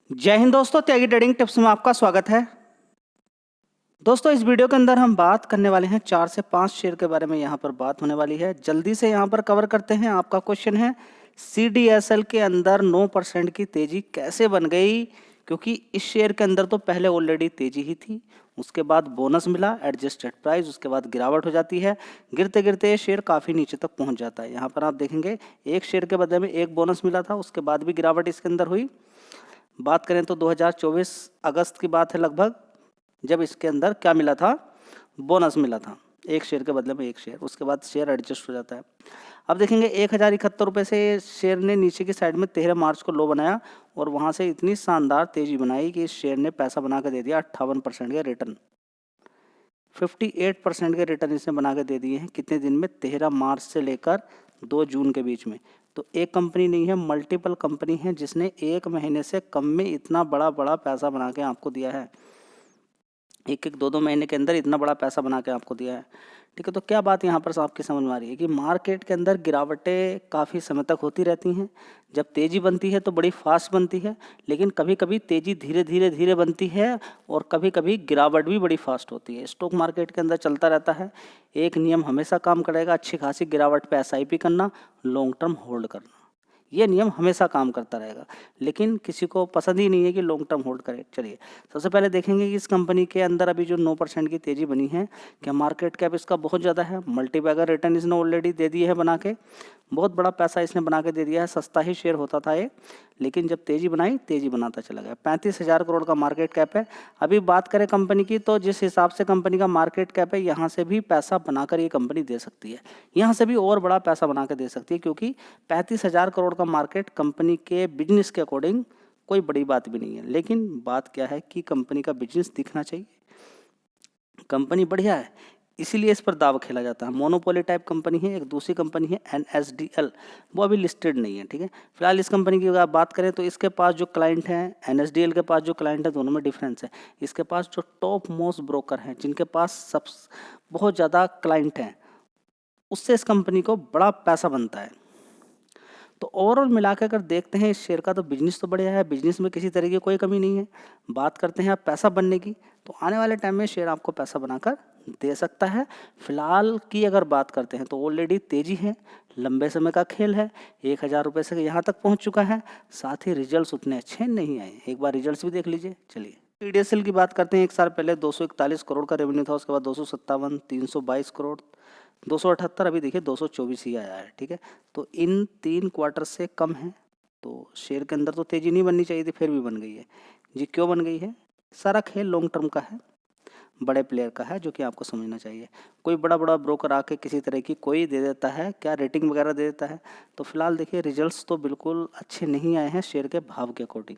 जय हिंद दोस्तों, त्यागी trading tips में आपका स्वागत है। दोस्तों, इस वीडियो के अंदर हम बात करने वाले हैं 4 से 5 शेयर के बारे में। यहाँ पर बात होने वाली है, जल्दी से यहाँ पर कवर करते हैं। आपका क्वेश्चन है CDSL के अंदर 9% की तेजी कैसे बन गई, क्योंकि इस शेयर के अंदर तो पहले ऑलरेडी तेजी ही थी, उसके बाद बोनस मिला एडजस्टेड प्राइस, उसके बाद गिरावट हो जाती है। गिरते गिरते ये शेयर काफ़ी नीचे तक पहुँच जाता है। यहाँ पर आप देखेंगे एक शेयर के बदले में एक बोनस मिला था, उसके बाद भी गिरावट इसके अंदर हुई। बात करें तो 2024 अगस्त की बात है लगभग, जब इसके अंदर क्या मिला था, बोनस मिला था, एक शेयर के बदले में एक शेयर। उसके बाद शेयर एडजस्ट हो जाता है। अब देखेंगे 1071 रुपये से शेयर ने नीचे की साइड में 13 मार्च को लो बनाया और वहाँ से इतनी शानदार तेजी बनाई कि इस शेयर ने पैसा बना के दे दिया 58% के रिटर्न, 58% के रिटर्न इसने बना के दे दिए हैं। कितने दिन में? 13 मार्च से लेकर 2 जून के बीच में। तो एक कंपनी नहीं है, मल्टीपल कंपनी है जिसने एक महीने से कम में इतना बड़ा बड़ा पैसा बना के आपको दिया है। एक एक दो दो महीने के अंदर इतना बड़ा पैसा बना के आपको दिया है। ठीक है, तो क्या बात यहाँ पर आपकी समझ में आ रही है कि मार्केट के अंदर गिरावटें काफ़ी समय तक होती रहती हैं। जब तेज़ी बनती है तो बड़ी फास्ट बनती है, लेकिन कभी कभी तेज़ी धीरे धीरे धीरे बनती है और कभी कभी गिरावट भी बड़ी फास्ट होती है। स्टॉक मार्केट के अंदर चलता रहता है। एक नियम हमेशा काम करेगा, अच्छी खासी गिरावट पे SIP करना, लॉन्ग टर्म होल्ड करना। ये नियम हमेशा काम करता रहेगा, लेकिन किसी को पसंद ही नहीं है कि लॉन्ग टर्म होल्ड करे। चलिए सबसे पहले देखेंगे कि इस कंपनी के अंदर अभी जो 9% की तेज़ी बनी है, क्या मार्केट कैप इसका बहुत ज़्यादा है? मल्टीबैगर रिटर्न इसने ऑलरेडी दे दिए है बना के, बहुत बड़ा पैसा इसने बना के दे दिया है। सस्ता ही शेयर होता था ये, लेकिन जब तेज़ी बनाई तेज़ी बनाता चला गया। 35,000 करोड़ का मार्केट कैप है। अभी बात करें कंपनी की, तो जिस हिसाब से कंपनी का मार्केट कैप है, यहाँ से भी पैसा बनाकर ये कंपनी दे सकती है, यहाँ से भी और बड़ा पैसा बना के दे सकती है, क्योंकि 35,000 करोड़ का मार्केट कंपनी के बिजनेस के अकॉर्डिंग कोई बड़ी बात भी नहीं है। लेकिन बात क्या है कि कंपनी का बिजनेस दिखना चाहिए, कंपनी बढ़िया है, इसीलिए इस पर दाव खेला जाता है। मोनोपोली टाइप कंपनी है। एक दूसरी कंपनी है NSDL, वो अभी लिस्टेड नहीं है। ठीक है, फिलहाल इस कंपनी की अगर बात करें तो इसके पास जो क्लाइंट हैं, NSDL के पास जो क्लाइंट है, दोनों में डिफरेंस है। इसके पास जो टॉप मोस्ट ब्रोकर हैं, जिनके पास सब बहुत ज़्यादा क्लाइंट हैं, उससे इस कंपनी को बड़ा पैसा बनता है। तो ओवरऑल मिला के अगर देखते हैं इस शेयर का, तो बिजनेस तो बढ़िया है, बिजनेस में किसी तरह की कोई कमी नहीं है। बात करते हैं आप पैसा बनने की, तो आने वाले टाइम में शेयर आपको पैसा बनाकर दे सकता है। फिलहाल की अगर बात करते हैं तो ऑलरेडी तेजी है, लंबे समय का खेल है। 1000 रुपये से यहाँ तक पहुँच चुका है, साथ ही रिजल्ट उतने अच्छे नहीं आए। एक बार रिजल्ट भी देख लीजिए। चलिए CDSL की बात करते हैं। एक साल पहले 241 करोड़ का रेवेन्यू था, उसके बाद 257, 322 करोड़, 278, अभी देखिए 224 ही आया है। ठीक है, तो इन 3 क्वार्टर से कम है, तो शेयर के अंदर तो तेज़ी नहीं बननी चाहिए थी, फिर भी बन गई है जी। क्यों बन गई है? सारा खेल लॉन्ग टर्म का है, बड़े प्लेयर का है, जो कि आपको समझना चाहिए। कोई बड़ा बड़ा ब्रोकर आके किसी तरह की कोई दे देता है, क्या रेटिंग वगैरह दे देता है। तो फिलहाल देखिए रिजल्ट्स तो बिल्कुल अच्छे नहीं आए हैं शेयर के भाव के अकॉर्डिंग,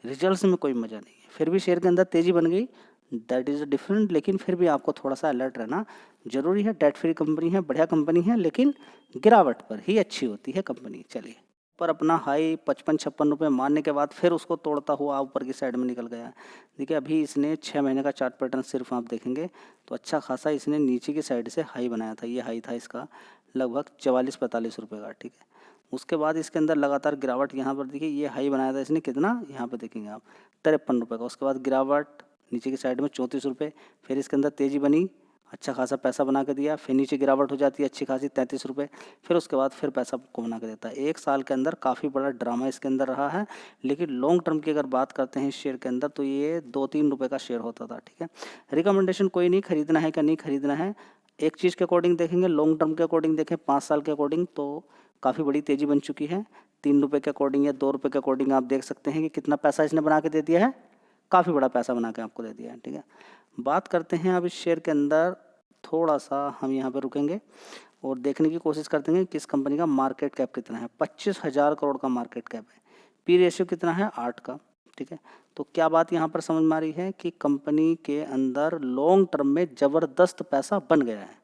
रिजल्ट्स में कोई मज़ा नहीं है। फिर भी शेयर के अंदर तेज़ी बन गई, दैट इज़ डिफरेंट। लेकिन फिर भी आपको थोड़ा सा अलर्ट रहना जरूरी है। डेट फ्री कंपनी है, बढ़िया कंपनी है, लेकिन गिरावट पर ही अच्छी होती है कंपनी। चलिए, पर अपना हाई 55-56 रुपये मारने के बाद फिर उसको तोड़ता हुआ ऊपर की साइड में निकल गया। देखिए अभी इसने 6 महीने का चार्ट पैटर्न सिर्फ आप देखेंगे तो अच्छा खासा इसने नीचे की साइड से हाई बनाया था। ये हाई था इसका लगभग 44-45 रुपये का। ठीक है, उसके बाद इसके अंदर लगातार गिरावट। यहाँ पर देखिए ये हाई बनाया था इसने कितना, यहाँ पर देखेंगे आप 53 रुपये का। उसके बाद गिरावट नीचे की साइड में 34 रुपये, फिर इसके अंदर तेज़ी बनी, अच्छा खासा पैसा बना के दिया, फिर नीचे गिरावट हो जाती है अच्छी खासी 33 रुपये, फिर उसके बाद फिर पैसा को बना के देता है। एक साल के अंदर काफ़ी बड़ा ड्रामा इसके अंदर रहा है। लेकिन लॉन्ग टर्म की अगर बात करते हैं इस शेयर के अंदर, तो ये 2-3 रुपये का शेयर होता था। ठीक है, रिकमेंडेशन कोई नहीं, खरीदना है क्या नहीं खरीदना है, एक चीज़ के अकॉर्डिंग देखेंगे, लॉन्ग टर्म के अकॉर्डिंग देखें, 5 साल के अकॉर्डिंग तो काफ़ी बड़ी तेज़ी बन चुकी है। 3 रुपये के अकॉर्डिंग या 2 रुपये के अकॉर्डिंग आप देख सकते हैं कि कितना पैसा इसने बना के दे दिया है, काफ़ी बड़ा पैसा बना के आपको दे दिया है। ठीक है, बात करते हैं अब इस शेयर के अंदर, थोड़ा सा हम यहाँ पर रुकेंगे और देखने की कोशिश करते हैं कि इस कंपनी का मार्केट कैप कितना है। 25,000 करोड़ का मार्केट कैप है, पी रेशियो कितना है, 8 का। ठीक है, तो क्या बात यहाँ पर समझ में आ रही है कि कंपनी के अंदर लॉन्ग टर्म में ज़बरदस्त पैसा बन गया है,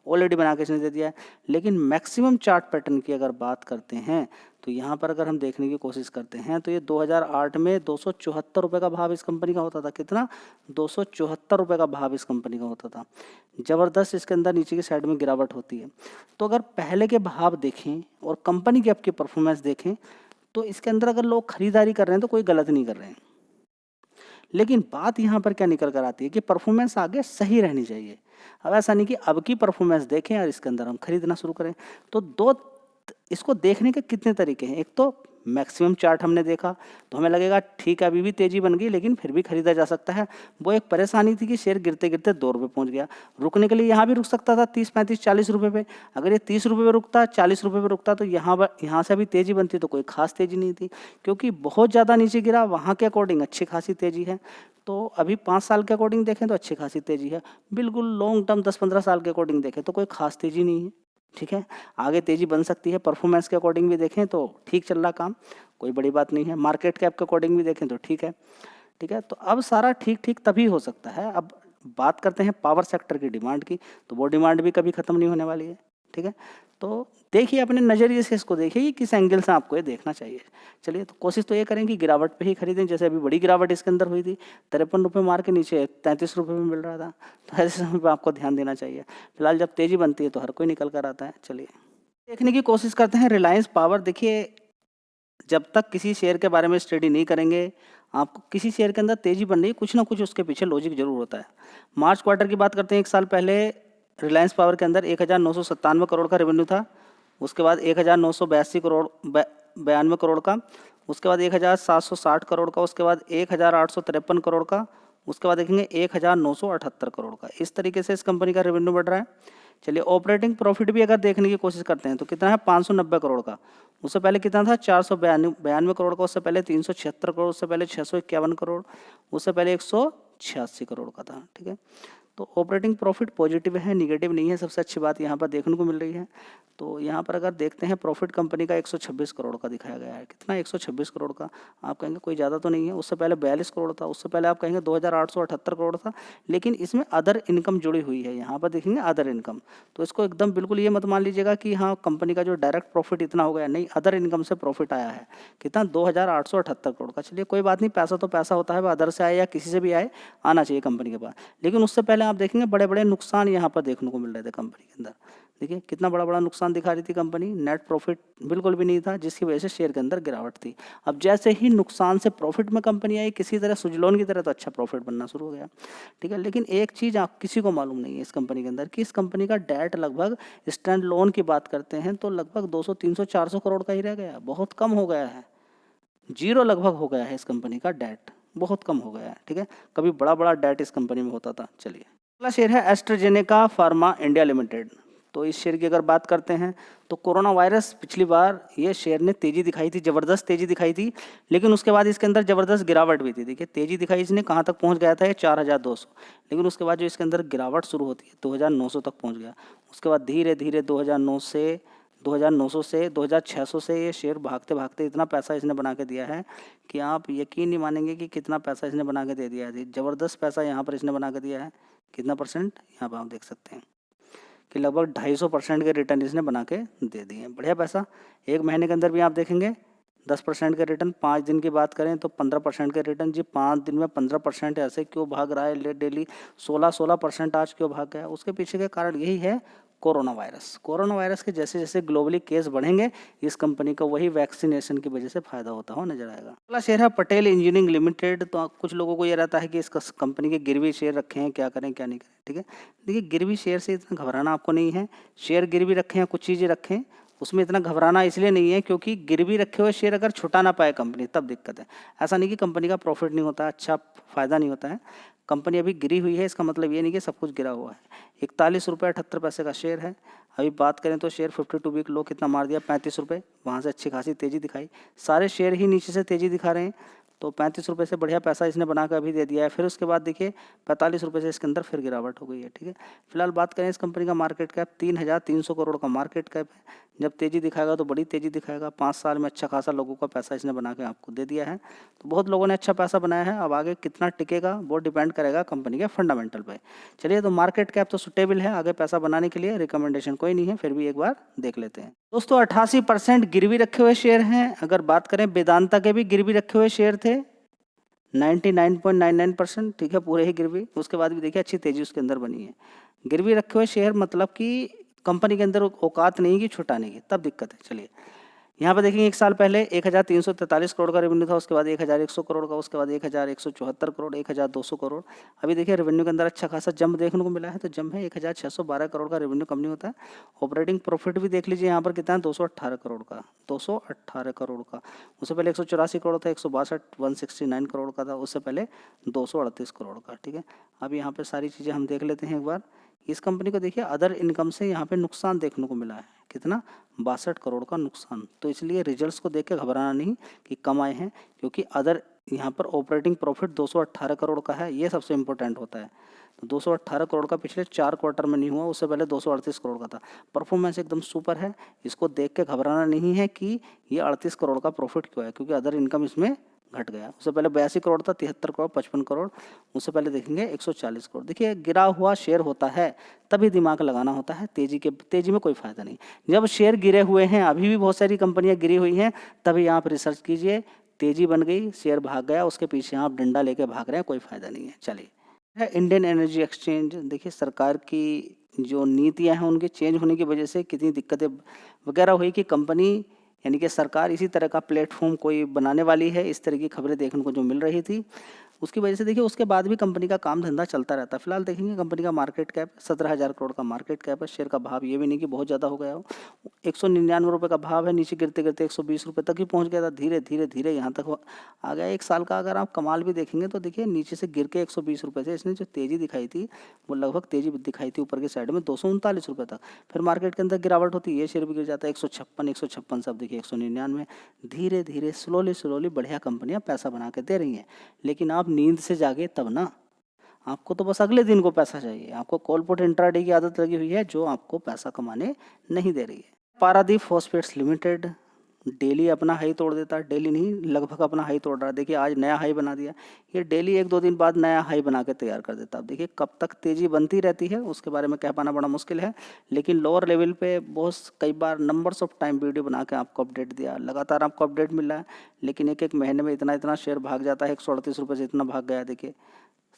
ऑलरेडी बना के इसने दे दिया है। लेकिन मैक्सिमम चार्ट पैटर्न की अगर बात करते हैं तो यहाँ पर अगर हम देखने की कोशिश करते हैं तो ये 2008 में 274 रुपये का भाव इस कंपनी का होता था। कितना? 274 रुपये का भाव इस कंपनी का होता था। ज़बरदस्त इसके अंदर नीचे की साइड में गिरावट होती है। तो अगर पहले के भाव देखें और कंपनी की आपकी परफॉर्मेंस देखें तो इसके अंदर अगर लोग खरीदारी कर रहे हैं तो कोई गलत नहीं कर रहे हैं। लेकिन बात यहाँ पर क्या निकल कर आती है कि परफॉर्मेंस आगे सही रहनी चाहिए। अब ऐसा नहीं कि अब की परफॉर्मेंस देखें और इसके अंदर हम खरीदना शुरू करें। तो इसको देखने के कितने तरीके हैं। एक तो मैक्सिमम चार्ट हमने देखा तो हमें लगेगा ठीक है अभी भी तेजी बन गई लेकिन फिर भी खरीदा जा सकता है। वो एक परेशानी थी कि शेयर गिरते गिरते 2 रुपये पहुंच गया। रुकने के लिए यहाँ भी रुक सकता था 30, 35, 40 रुपये पे। अगर ये 30 रुपये पे रुकता, 40 रुपये पे रुकता तो यहाँ से भी तेजी बनती तो कोई खास तेजी नहीं थी, क्योंकि बहुत ज़्यादा नीचे गिरा। वहाँ के अकॉर्डिंग अच्छी खासी तेजी है। तो अभी 5 साल के अकॉर्डिंग देखें तो अच्छी खासी तेजी है। बिल्कुल लॉन्ग टर्म 10-15 साल के अकॉर्डिंग देखें तो कोई खास तेजी नहीं है। ठीक है, आगे तेजी बन सकती है। परफॉर्मेंस के अकॉर्डिंग भी देखें तो ठीक चल रहा काम, कोई बड़ी बात नहीं है। मार्केट कैप के अकॉर्डिंग भी देखें तो ठीक है। ठीक है, तो अब सारा ठीक ठीक तभी हो सकता है। अब बात करते हैं पावर सेक्टर की डिमांड की, तो वो डिमांड भी कभी ख़त्म नहीं होने वाली है। ठीक है, तो देखिए अपने नज़रिए से इसको देखिए कि किस एंगल से आपको ये देखना चाहिए। चलिए, तो कोशिश तो ये करें कि गिरावट पे ही खरीदें। जैसे अभी बड़ी गिरावट इसके अंदर हुई थी, 53 रुपये मार के नीचे 33 रुपये में मिल रहा था। तो ऐसे समय पर आपको ध्यान देना चाहिए। फिलहाल जब तेज़ी बनती है तो हर कोई निकल कर आता है। चलिए देखने की कोशिश करते हैं रिलायंस पावर। देखिए, जब तक किसी शेयर के बारे में स्टडी नहीं करेंगे, आपको किसी शेयर के अंदर तेज़ी बन रही है, कुछ ना कुछ उसके पीछे लॉजिक जरूर होता है। मार्च क्वार्टर की बात करते हैं, 1 साल पहले रिलायंस पावर के अंदर 1997 करोड़ का रेवेन्यू था। उसके बाद 1982 करोड़ 92 करोड़ का, उसके बाद 1760 करोड़ का, उसके बाद 1853 करोड़ का, उसके बाद देखेंगे 1978 करोड़ का। इस तरीके से इस कंपनी का रेवेन्यू बढ़ रहा है। चलिए, ऑपरेटिंग प्रॉफिट भी अगर देखने की कोशिश करते हैं तो कितना है, 590 करोड़ का। उससे पहले कितना था, 492 करोड़ का। उससे पहले 376 करोड़, उससे पहले 651 करोड़, उससे पहले 186 करोड़ का था। ठीक है, तो ऑपरेटिंग प्रॉफिट पॉजिटिव है, निगेटिव नहीं है। सबसे अच्छी बात यहाँ पर देखने को मिल रही है। तो यहाँ पर अगर देखते हैं प्रॉफिट कंपनी का 126 करोड़ का दिखाया गया है। कितना, 126 करोड़ का। आप कहेंगे कोई ज़्यादा तो नहीं है। उससे पहले 42 करोड़ था, उससे पहले आप कहेंगे 2878 करोड़ था। लेकिन इसमें अदर इनकम जुड़ी हुई है। यहाँ पर देखेंगे अदर इनकम, तो इसको एकदम बिल्कुल ये मत मान लीजिएगा कि हाँ कंपनी का जो डायरेक्ट प्रॉफिट इतना हो गया। नहीं, अदर इनकम से प्रॉफिट आया है। कितना, 2878 करोड़ का। चलिए कोई बात नहीं, पैसा तो पैसा होता है, वह अदर से आए या किसी से भी आए, आना चाहिए कंपनी के पास। लेकिन उससे पहले आप देखेंगे बड़े बड़े नुकसान यहाँ पर देखने को मिल रहे थे कंपनी के अंदर। देखिए कितना बड़ा बड़ा नुकसान दिखा रही थी कंपनी। नेट प्रॉफिट बिल्कुल भी नहीं था, जिसकी वजह से शेयर के अंदर गिरावट थी। अब जैसे ही नुकसान से प्रॉफिट में कंपनी आई, किसी तरह सुजलॉन की तरह, तो अच्छा प्रॉफिट बनना शुरू हो गया। ठीक है, लेकिन एक चीज़ आप किसी को मालूम नहीं है इस कंपनी के अंदर, कि इस कंपनी का डेट लगभग, स्टैंड लोन की बात करते हैं तो लगभग 200, 300, 400 करोड़ का ही रह गया। बहुत कम हो गया है, जीरो लगभग हो गया है इस कंपनी का डेट, बहुत कम हो गया है। ठीक है, कभी बड़ा बड़ा डेट इस कंपनी में होता था। चलिए, अगला शेयर है एस्ट्राजेनेका फार्मा इंडिया लिमिटेड। तो इस शेयर की अगर बात करते हैं तो कोरोना वायरस, पिछली बार ये शेयर ने तेज़ी दिखाई थी, ज़बरदस्त तेज़ी दिखाई थी। लेकिन उसके बाद इसके अंदर ज़बरदस्त गिरावट भी थी। देखिए तेज़ी दिखाई इसने, कहाँ तक पहुंच गया था, ये 4200। लेकिन उसके बाद जो इसके अंदर गिरावट शुरू होती है 2900 तक पहुंच गया। उसके बाद धीरे धीरे 2900 से 2600 से ये शेयर भागते भागते इतना पैसा इसने बना के दिया है कि आप यकीन नहीं मानेंगे कि कितना पैसा इसने बना के दे दिया है। ज़बरदस्त पैसा यहाँ पर इसने बना के दिया है। कितना परसेंट, यहाँ पर आप देख सकते हैं कि लगभग 250% के रिटर्न इसने बना के दे दिए हैं। बढ़िया पैसा। एक महीने के अंदर भी आप देखेंगे 10% के रिटर्न, 5 दिन की बात करें तो 15% के रिटर्न। जी 5 दिन में 15% ऐसे क्यों भाग रहा है डेली, 16% आज क्यों भाग गया? उसके पीछे का कारण यही है, कोरोना वायरस। कोरोना वायरस के जैसे जैसे ग्लोबली केस बढ़ेंगे, इस कंपनी को वही वैक्सीनेशन की वजह से फायदा होता हो नजर आएगा। अगला शेयर है पटेल इंजीनियरिंग लिमिटेड। तो कुछ लोगों को ये रहता है कि इस कंपनी के गिरवी शेयर रखे हैं, क्या करें क्या नहीं करें। ठीक है, देखिए गिरवी शेयर से इतना घबराना आपको नहीं है। शेयर गिरवी रखें या कुछ चीज़ें रखें, उसमें इतना घबराना इसलिए नहीं है क्योंकि गिरवी रखे हुए शेयर अगर छुटा ना पाए कंपनी, तब दिक्कत है। ऐसा नहीं कि कंपनी का प्रॉफिट नहीं होता, अच्छा फायदा नहीं होता है। कंपनी अभी गिरी हुई है, इसका मतलब ये नहीं कि सब कुछ गिरा हुआ है। 41 रुपये 78 पैसे का शेयर है। अभी बात करें तो शेयर 52 वीक लो कितना मार दिया, 35 रुपये। वहाँ से अच्छी खासी तेज़ी दिखाई। सारे शेयर ही नीचे से तेज़ी दिखा रहे हैं। तो 35 रुपये से बढ़िया पैसा इसने बना कर अभी दे दिया है। फिर उसके बाद देखिए 45 रुपये से इसके अंदर फिर गिरावट हो गई है। ठीक है, फिलहाल बात करें इस कंपनी का मार्केट कैप 3300 करोड़ का मार्केट कैप है। जब तेज़ी दिखाएगा तो बड़ी तेज़ी दिखाएगा। 5 साल में अच्छा खासा लोगों का पैसा इसने बना के आपको दे दिया है। तो बहुत लोगों ने अच्छा पैसा बनाया है। अब आगे कितना टिकेगा वो डिपेंड करेगा कंपनी के फंडामेंटल पे। चलिए, तो मार्केट कैप तो सुटेबल है आगे पैसा बनाने के लिए, रिकमेंडेशन कोई नहीं है, फिर भी एक बार देख लेते हैं। दोस्तों 88% गिरवी रखे हुए शेयर हैं। अगर बात करें वेदांता के भी गिरवी रखे हुए शेयर थे 99.99%। ठीक है, पूरे ही गिरवी। उसके बाद भी देखिए अच्छी तेज़ी उसके अंदर बनी है। गिरवी रखे हुए शेयर मतलब कि कंपनी के अंदर औकात नहीं की छुटाने की, तब दिक्कत है। चलिए, यहाँ पे देखेंगे एक साल पहले 1343 करोड़ का रेवेन्यू था, उसके बाद 1100 करोड़ का, उसके बाद 1174 करोड़, 1200 करोड़। अभी देखिए रेवेन्यू के अंदर अच्छा खासा जंप देखने को मिला है, तो जंप है 1612 करोड़ का रेवेन्यू कंपनी होता है। ऑपरेटिंग प्रॉफिट भी देख लीजिए यहाँ पर कितना है, 218 करोड़ का, 218 करोड़ का। उससे पहले 184 करोड़ था, 169 करोड़ का था, उससे पहले 238 करोड़ का। ठीक है, अब यहाँ पे सारी चीज़ें हम देख लेते हैं एक बार। इस कंपनी को देखिए अदर इनकम से यहाँ पे नुकसान देखने को मिला है, कितना, 62 करोड़ का नुकसान। तो इसलिए रिजल्ट्स को देख के घबराना नहीं कि कम आए हैं, क्योंकि अदर यहाँ पर ऑपरेटिंग प्रॉफिट 218 करोड़ का है, ये सबसे इंपॉर्टेंट होता है। तो 218 करोड़ का पिछले 4 क्वार्टर में नहीं हुआ, उससे पहले 238 करोड़ का था। परफॉर्मेंस एकदम सुपर है, इसको देख के घबराना नहीं है कि ये 38 करोड़ का प्रॉफिट क्यों है, क्योंकि अदर इनकम इसमें घट गया। उससे पहले 82 करोड़ था, 73 करोड़, 55 करोड़। उससे पहले देखेंगे 140 करोड़। देखिए गिरा हुआ शेयर होता है तभी दिमाग लगाना होता है, तेजी में कोई फ़ायदा नहीं। जब शेयर गिरे हुए हैं, अभी भी बहुत सारी कंपनियां गिरी हुई हैं, तभी आप रिसर्च कीजिए। तेजी बन गई, शेयर भाग गया, उसके पीछे आप डंडा लेके भाग रहे हैं, कोई फ़ायदा नहीं है। चलिए, है इंडियन एनर्जी एक्सचेंज। देखिए सरकार की जो नीतियाँ हैं उनके चेंज होने की वजह से कितनी दिक्कतें वगैरह हुई कि कंपनी, यानी कि सरकार इसी तरह का प्लेटफॉर्म कोई बनाने वाली है, इस तरह की खबरें देखने को जो मिल रही थी, उसकी वजह से देखिए उसके बाद भी कंपनी का काम धंधा चलता रहता है। फिलहाल देखेंगे कंपनी का मार्केट कैप 17,000 करोड़ का मार्केट कैप है। शेयर का भाव ये भी नहीं कि बहुत ज़्यादा हो गया हो, 199 का भाव है, नीचे गिरते गिरते 120 तक ही पहुंच गया था। धीरे धीरे धीरे यहाँ तक आ गया। एक साल का अगर आप कमाल भी देखेंगे तो देखिए नीचे से गिर के 120 से इसने जो तेज़ी दिखाई थी, वो लगभग तेज़ी दिखाई थी ऊपर के साइड में 239 तक। फिर मार्केट के अंदर गिरावट होती है, ये शेयर भी गिर जाता है 156 से, अब देखिए 199। धीरे धीरे स्लोली बढ़िया कंपनियां पैसा बना के दे रही हैं। लेकिन आप नींद से जागे तब ना, आपको तो बस अगले दिन को पैसा चाहिए। आपको कॉल पुट इंट्राडे की आदत लगी हुई है जो आपको पैसा कमाने नहीं दे रही है। पारादीप फॉस्फेट्स लिमिटेड डेली अपना हाई तोड़ देता है, डेली नहीं लगभग अपना हाई तोड़ रहा है। देखिए आज नया हाई बना दिया, ये डेली 1-2 दिन बाद नया हाई बना के तैयार कर देता है। अब देखिए कब तक तेज़ी बनती रहती है उसके बारे में कह पाना बड़ा मुश्किल है, लेकिन लोअर लेवल पे बहुत कई बार नंबर्स ऑफ टाइम वीडियो बना के आपको अपडेट दिया, लगातार आपको अपडेट मिल रहा है। लेकिन एक महीने में इतना शेयर भाग जाता है, 138 से इतना भाग गया। देखिए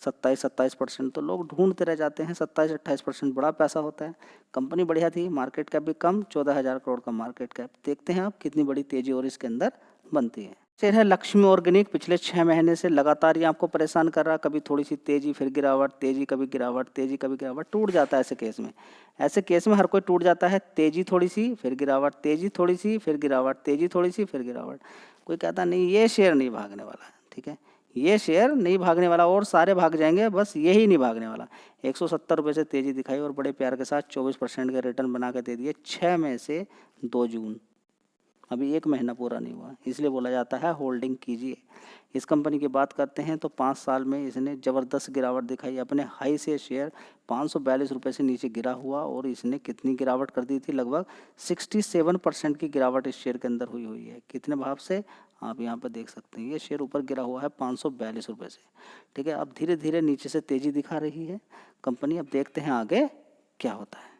27% तो लोग ढूंढते रह जाते हैं। 27-28% बड़ा पैसा होता है। कंपनी बढ़िया थी, मार्केट कैप भी कम, 14,000 करोड़ का मार्केट कैप। देखते हैं आप कितनी बड़ी तेजी और इसके अंदर बनती है। शेयर है लक्ष्मी ऑर्गेनिक, पिछले 6 महीने से लगातार ये आपको परेशान कर रहा। कभी थोड़ी सी तेजी, फिर गिरावट, तेजी कभी गिरावट, तेजी कभी गिरावट, टूट जाता है ऐसे केस में हर कोई टूट जाता है। तेजी थोड़ी सी फिर गिरावट, तेजी थोड़ी सी फिर गिरावट, तेजी थोड़ी सी फिर गिरावट। कोई कहता नहीं ये शेयर नहीं भागने वाला है, ठीक है, ये शेयर नहीं भागने वाला, और सारे भाग जाएंगे, बस यही नहीं भागने वाला। 170 से तेजी दिखाई और बड़े प्यार के साथ 24% के रिटर्न बना के दे दिए 6 में से 2 जून। अभी 1 महीना पूरा नहीं हुआ, इसलिए बोला जाता है होल्डिंग कीजिए। इस कंपनी की बात करते हैं तो 5 साल में इसने ज़बरदस्त गिरावट दिखाई। अपने हाई से शेयर 542 से नीचे गिरा हुआ, और इसने कितनी गिरावट कर दी थी, लगभग 67% की गिरावट इस शेयर के अंदर हुई है। कितने भाव से आप यहाँ पर देख सकते हैं, ये शेयर ऊपर गिरा हुआ है 542 से, ठीक है। अब धीरे धीरे नीचे से तेज़ी दिखा रही है कंपनी। अब देखते हैं आगे क्या होता है।